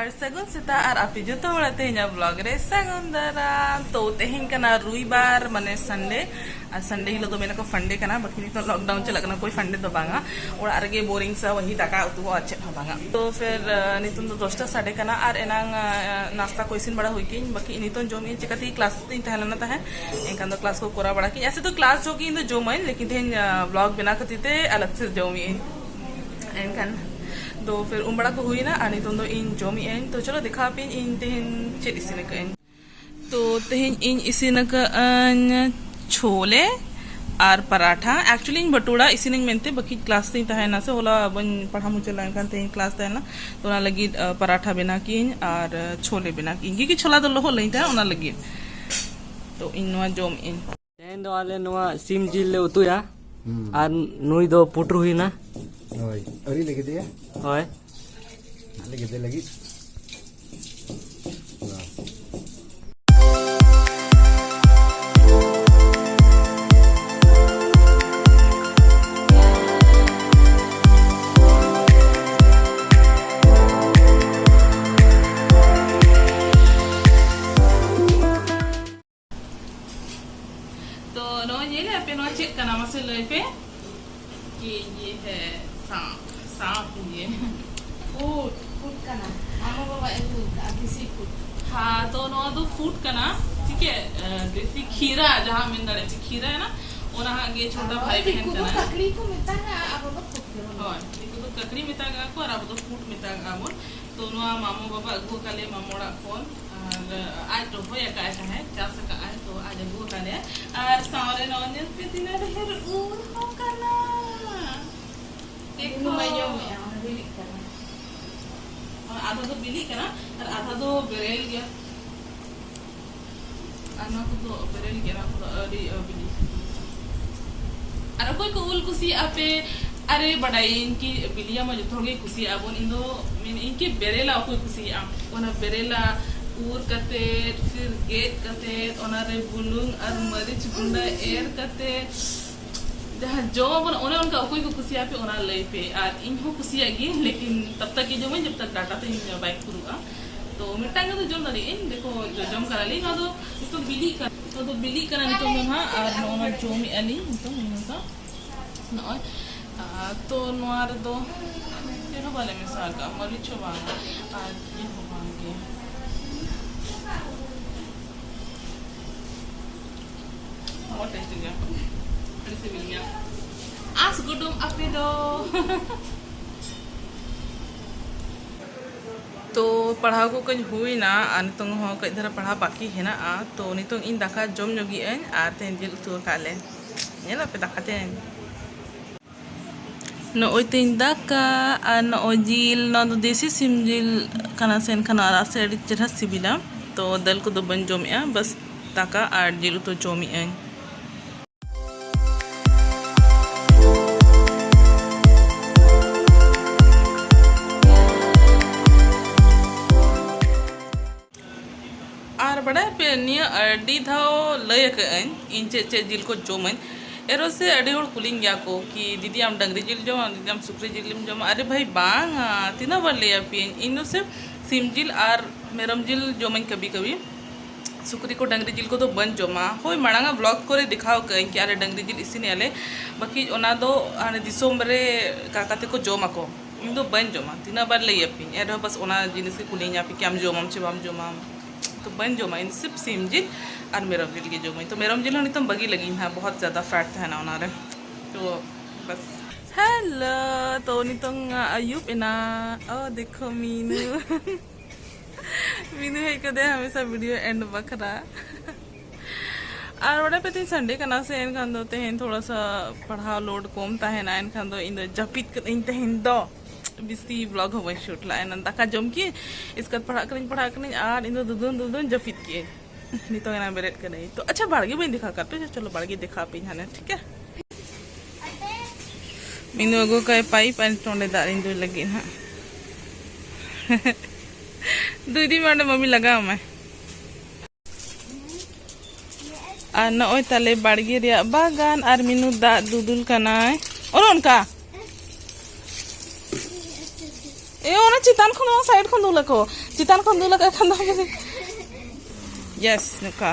जोहार सगुन सेता और आपे जो हड़ा तेहें ब्लॉग रे सगुन दाराम तो तेहें कना रुईबार माने संडे और संडे हिलो तो मेना को फंडे कना बाकी नितो लॉकडाउन चला कना कोई फंडे तो बांगा और आरगे बोरिंग सा वही दाका उतु अच्छे बांगा तो फिर नितो तो 10टा साढ़े कना और एनांग नाश्ता को इसिन बड़ा हुई किन बाकी नितो जोम इन चिकाती क्लास तीन तहलना था है एनकान तो क्लास को कोरा बड़ा की ऐसे तो क्लास जो की इन तो जोमइन लेकिन तेहें ब्लॉग बिना कतीते अलग से जोमी एनकान तो फिर उमड़ा को हुई ना आनी तो इन जोमी एन तो चलो दिखा पे इन तेहन चेत इसिन कन तो तेहन इन इसिन कन छोले और पराठा एक्चुअली इन बटूड़ा इसिन मेनते बाकी क्लास तीन तहना से होला बन पढ़ा मुचला एनकान तेहन क्लास तहना तो ना लगी पराठा बना किन और छोले बना किन की छोला तो लोहो लईता ओना लगी तो इन नवा जोम इन तेहन दो आले नवा सिम जिल ले उतुया और नुई दो पुटरू हुई ना Rồi, ở đây là cái gì á? Rồi. Là cái gì lagi? तो नो ये ले पे नो चेक करना मसे ले पे कि ये है सांप ये फूड का ना मामा बाबा देसी फूड हाँ तो नो दो फूड का ना ठीक है देसी खीरा जहाँ मिल रहा है खीरा है ना और हाँ ये छोटा भाई बहन का ना ककड़ी को मिलता है अब वो फूड हाँ देखो तो ककड़ी मिता का को और अब तो फूड मिता का वो तो नो मामो बाबा अगुआ का ले मामोड़ा कौन और आज तो हो या का है चार से का है तो आज अगुआ का ले और सारे नो ने पे दिन रहे ऊर हो करना देखो मैं जो बिली करना और आधा तो बिली करना और आधा तो बेरेल गया आना तो बेरेल गया ना तो अरे बिली अरे कोई को उल कुसी आपे अरे बड़ाई इनकी बिलिया में जो थोड़ी कुसी अब इंदो इनकी बेरेला कोई कुसी आप ओना बेरेला ऊर कते फिर गेट कते ओना रे बुलुंग और मरीच गुंडा एर कते जहाँ जो अपन उन्हें उनका कोई को खुशियाँ पे उन्हें ले पे आज इन हो खुशियाँगी लेकिन तब तक ये जो मैं जब तक डाटा तो इन बाइक करूँगा तो मिटाएंगे तो जो ना इन देखो जो जम करा ली ना तो बिली कर तो बिली करना नहीं तो मैं और नोना जो मी अली तो मैं ना तो नवार दो ये हो वाले में सागा मरी चुबांगा आज ये हो बांगे बहुत टेस्टी है as gudum api do तो पढ़ाव को कहीं हुई ना नितों हो कई धरा पढ़ा बाकी है ना तो नितों इन दाका जम जोगी एन आर तेन जिल उतु काले ये ला पे दाका तेन no oitin daka no ojil no देसी सिम जिल खाना सेन खाना रासे अड़ी चढ़ा सिबिला तो दल को दो बन जोम या बस दाका आर जिल उतु जोमी एन बड़ा पे निया अड़ी धाव लय कन इन चे जिल को जोमन एरो से अड़ी होड़ कुलिंग गया को कि दीदी आम डंगरी जिल जोम दीदी आम सुकरी जिल जोम अरे भाई बांग तीना बार ले पिन इन से सिम जिल और मेरम जिल जोमन कभी कभी सुकरी को डंगरी जिल को तो बन जोमा होय मांगा ब्लॉग करे दिखाओ कहीं कि अरे डंगरी जिल इसी ने बाकी ओना दो आने दिसोम रे काकाते को जोमा को इन दो बन जोमा तीना बार ले पिन एरो बस ओना जिनिस के कुलिंग पे कि आम जोमाम से बाम जोमाम तो बन जोमा इन सिर्फ सिम जिल और मेरम जिल की जोमा तो मेरम जिल नितम बगी लगी था बहुत ज़्यादा फैट था ना उनारे तो बस हेलो तो नितों अयुब इना ओ देखो मीनू मीनू है कदे हमेशा वीडियो एंड बखरा और बड़ा पे संडे का ना से इन खान दो तेहन थोड़ा सा पढ़ा लोड कम ता है ना इन खान दो इन जपित इन तेहन दो बिस्ती ब्लॉग हो गई शूट ला एन दाका जम किए इसका पढ़ा करें और इन दुदुन जफित किए नहीं तो ना बेरेट कर नहीं तो अच्छा बाड़गे भी दिखा कर पे चलो बाड़गे दिखा पे जाने ठीक है मीनू अगो का पाइप एंड टोंडे दार इन दो लगी ना दूधी में मम्मी लगा मैं और नॉय ताले बाड़गे रिया बागान और मीनू दा दुदुल का ना और उनका ओना चितान खन साइड खन दुला को चितान खन दुला का खन दो यस नका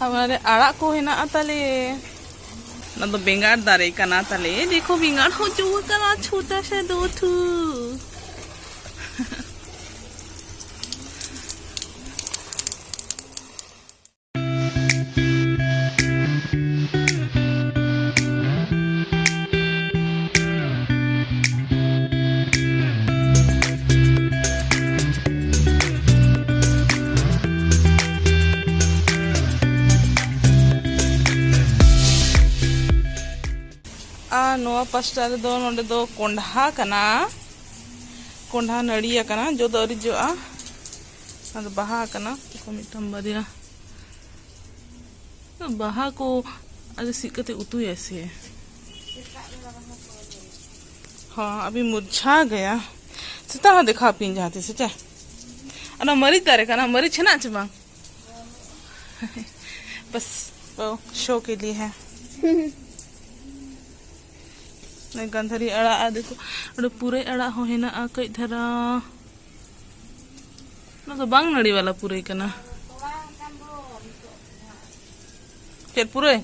हमारे आड़ा को हेना ताले ना तो बेंगार दारे कना ताले देखो बेंगार हो जो कना छोटा सा दो थू नोआ पास्टा रे दो नोडे दो कोंढा कना कोंढा नड़िया कना जो दरी जो आ अद बहा कना को मिटम बरिया तो बहा को आज सिकते उतु ऐसे हाँ अभी मुरझा गया सीता हाँ देखा पीन जाते से चाहे अना मरी तारे कना मरी छना चबा बस वो शो के लिए है गंधरी अड़ा देखो पूरे अड़ा हो हेना कई धरा ना तो बांग नड़ी वाला पूरे कना चल पूरे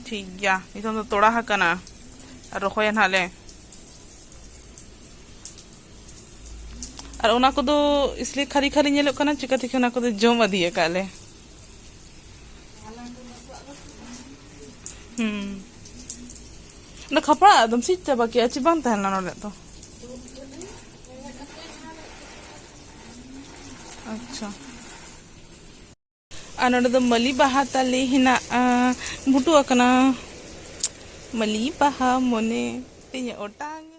ठीक गया इतो तो तोड़ा हा कना और रोखोय नाले और ओना को दो इसलिए खाली खाली नेलो कना चिका थिक ओना को दो जम अदिए काले ना खपड़ा एकदम सीट चाबा के अच्छी बनता है ना नोले तो अच्छा नोडे दो मली बाहा ताले हिना बुटू अकना मली बाहा मोने तिnya ओटांग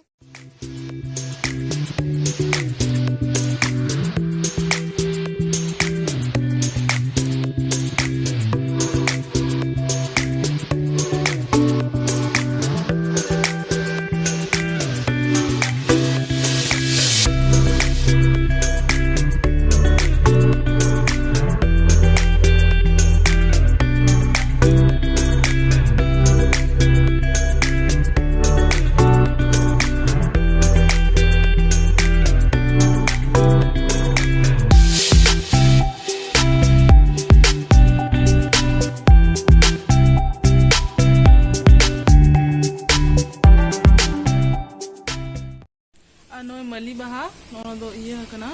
मली बहा नोनो दो इया कना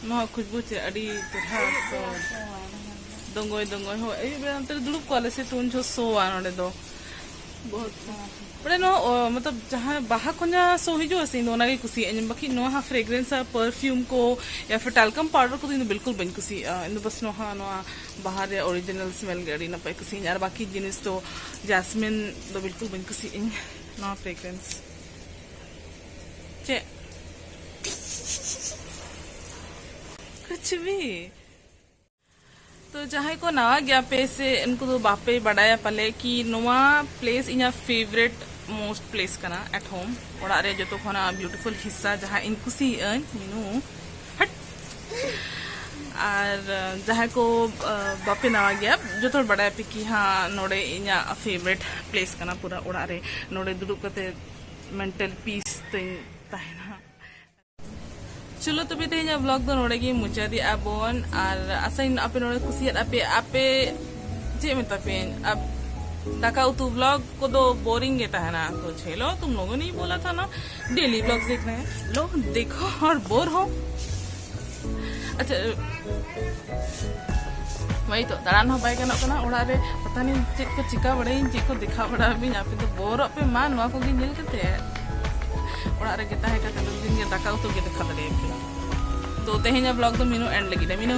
नो खुशबू से अड़ी चढ़ा सो दंगोय दंगोय हो ए बे अंतर दुड़ुब कॉलेज से तुन जो सो आ नोडे दो बहुत बड़े नो मतलब जहां बाहा कोना सो हिजो से नो ना की खुशी एन बाकी नो हा फ्रेग्रेंस परफ्यूम को या फिर टाल्कम पाउडर को इन बिल्कुल बन खुशी इन बस नो हा नो बाहर रे ओरिजिनल स्मेल गड़ी ना पाई खुशी यार बाकी जिनिस तो जैस्मिन दो बिल्कुल बन खुशी इन नो फ्रेग्रेंस चे कुछ भी तो जहां को नवा गया पे से इनको तो बापे बढ़ाया पले कि नवा प्लेस इना फेवरेट मोस्ट प्लेस कना एट होम ओड़ा रे जो तो खाना ब्यूटीफुल हिस्सा जहां इन खुशी मीनू हट और जहां को बापे नवा गया जो तो बढ़ाया पे कि हाँ नोड़े इना फेवरेट प्लेस कना पूरा ओड़ा रे नोड़े दुड़ुब कते मेंटल पीस तिंग ताहेना चलो तबे तेहें ब्लॉग दो नोड़े की मुचादी आबोन और आसाइन आपे नोड़े कुसियात आपे जे मेतापेन अब दाका उतु ब्लॉग को दो बोरिंग गेटा है ना तो चलो तुम लोगों ने ही बोला था ना डेली ब्लॉग देखना है लो देखो और बोर हो अच्छा वही तो दाड़ान हो बाय कना कना ओड़ा रे पता नहीं चेक को चिका बड़े चेक को दिखा बड़ा भी यहाँ पे तो बोर पे मान वहाँ को गिन करते हैं ओड़ा रे गेता है का दिन के दाका उतु के दिखा दे तो तेहें ब्लॉग तो मीनू एंड लगी दे मीनू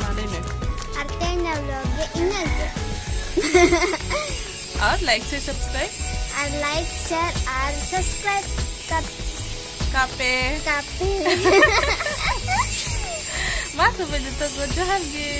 साले में और तेहें ब्लॉग ये इनर और लाइक से सब्सक्राइब और लाइक शेयर और सब्सक्राइब कापे बात बजे तो जोहार गे